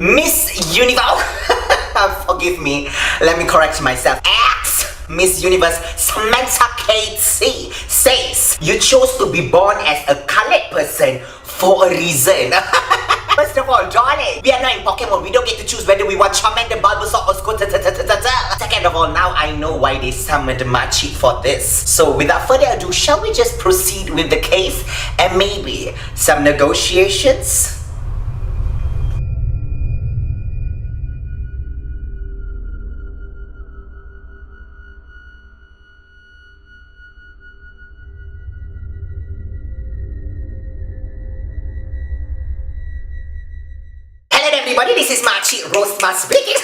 Miss Universe. Forgive me, let me correct myself. Miss Universe Samantha says you chose to be born as a colored person for a reason. First of all, darling, we are not in Pokemon. We don't get to choose whether we want Charmander, Bulbasaur, or Squirtle. Second of all, now I know why they summoned MakCik for this. So without further ado, shall we just proceed with the case and maybe some negotiations? Everybody, this is MakCik Roast My Speaking.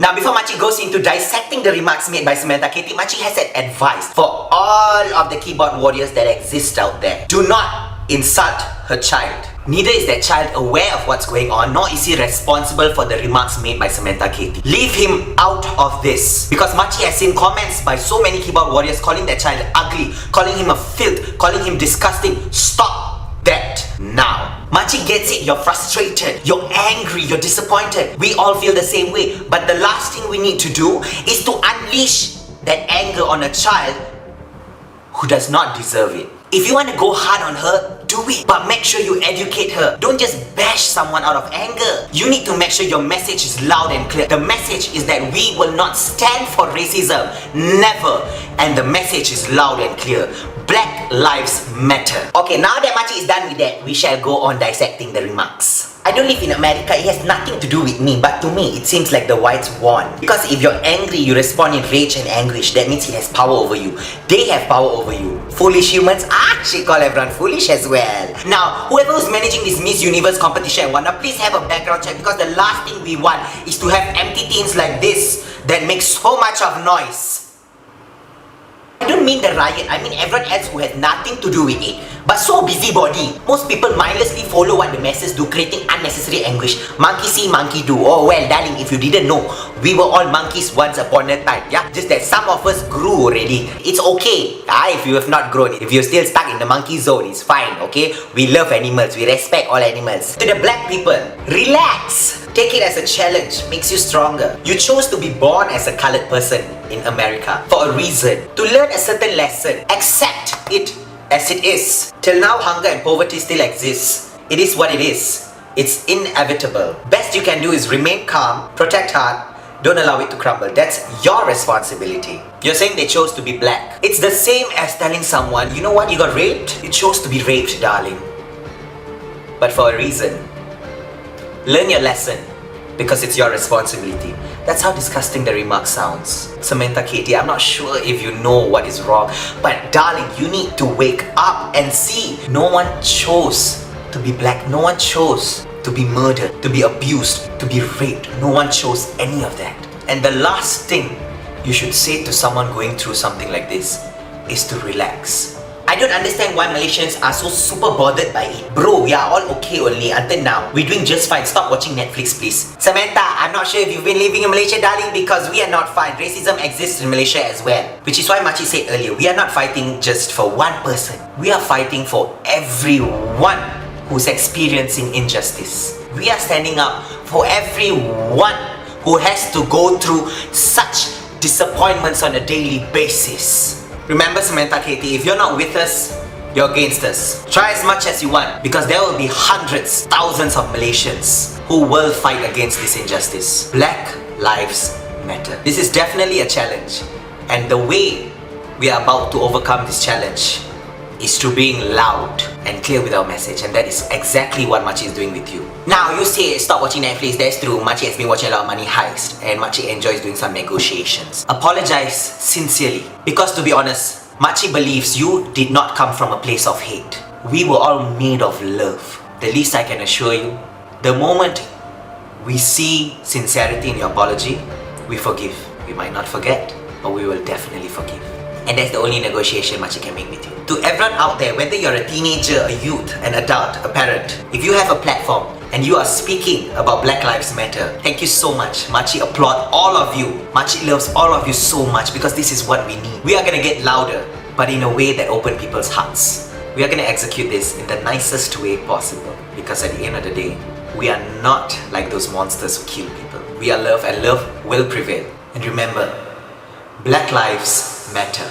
Now, before MakCik goes into dissecting the remarks made by Samantha, MakCik has an advice for all of the keyboard warriors that exist out there. Do not insult her child. Neither is that child aware of what's going on, nor is he responsible for the remarks made by Samantha. Leave him out of this. Because MakCik has seen comments by so many keyboard warriors calling that child ugly, calling him a filth, calling him disgusting. Stop that now. MakCik gets it, you're frustrated, you're angry, you're disappointed. We all feel the same way. But the last thing we need to do is to unleash that anger on a child who does not deserve it. If you want to go hard on her, do it. But make sure you educate her. Don't just bash someone out of anger. You need to make sure your message is loud and clear. The message is that we will not stand for racism. Never. And the message is loud and clear. Black lives matter. Okay, now that MakCik is done with that, we shall go on dissecting the remarks. I don't live in America, it has nothing to do with me, but to me, it seems like the whites won. Because if you're angry, you respond in rage and anguish, that means it has power over you. They have power over you. Foolish humans, she call everyone foolish as well. Now, whoever is managing this Miss Universe competition and whatnot, please have a background check, because the last thing we want is to have empty things like this that make so much of noise. I don't mean the riot, I mean everyone else who has nothing to do with it, but so busybody. Most people mindlessly follow what the masses do, creating unnecessary anguish. Monkey see, monkey do. Oh well, darling, if you didn't know, we were all monkeys once upon a time, yeah? Just that some of us grew already. It's okay, if you have not grown. If you're still stuck in the monkey zone, it's fine, okay? We love animals, we respect all animals. To the black people, relax. Take it as a challenge, makes you stronger. You chose to be born as a colored person in America for a reason. To learn a certain lesson. Accept it as it is. Till now, hunger and poverty still exists. It is what it is. It's inevitable. Best you can do is remain calm, protect heart, don't allow it to crumble. That's your responsibility. You're saying they chose to be black. It's the same as telling someone, you know what, you got raped? You chose to be raped, darling. But for a reason. Learn your lesson, because it's your responsibility. That's how disgusting the remark sounds. Samantha, I'm not sure if you know what is wrong, but darling, you need to wake up and see. No one chose to be black. No one chose to be murdered, to be abused, to be raped. No one chose any of that. And the last thing you should say to someone going through something like this is to relax. I don't understand why Malaysians are so super bothered by it. Bro, we are all okay only until now. We're doing just fine. Stop watching Netflix, please. Samantha, I'm not sure if you've been living in Malaysia, darling, because we are not fine. Racism exists in Malaysia as well. Which is why MakCik said earlier, we are not fighting just for one person. We are fighting for everyone who's experiencing injustice. We are standing up for everyone who has to go through such disappointments on a daily basis. Remember, Samantha, if you're not with us, you're against us. Try as much as you want, because there will be hundreds, thousands of Malaysians who will fight against this injustice. Black lives matter. This is definitely a challenge, and the way we are about to overcome this challenge is through being loud and clear with our message, and that is exactly what MakCik is doing with you. Now, you say stop watching Netflix. That's true. MakCik has been watching a lot of Money Heist, and MakCik enjoys doing some negotiations. Apologize sincerely, because to be honest, MakCik believes you did not come from a place of hate. We were all made of love. The least I can assure you, the moment we see sincerity in your apology, we forgive. We might not forget, but we will definitely forgive. And that's the only negotiation MakCik can make with you. To everyone out there, whether you're a teenager, a youth, an adult, a parent, if you have a platform and you are speaking about Black Lives Matter, thank you so much. MakCik applaud all of you. MakCik loves all of you so much, because this is what we need. We are gonna get louder, but in a way that opens people's hearts. We are gonna execute this in the nicest way possible, because at the end of the day, we are not like those monsters who kill people. We are love and love will prevail. And remember, Black lives matter.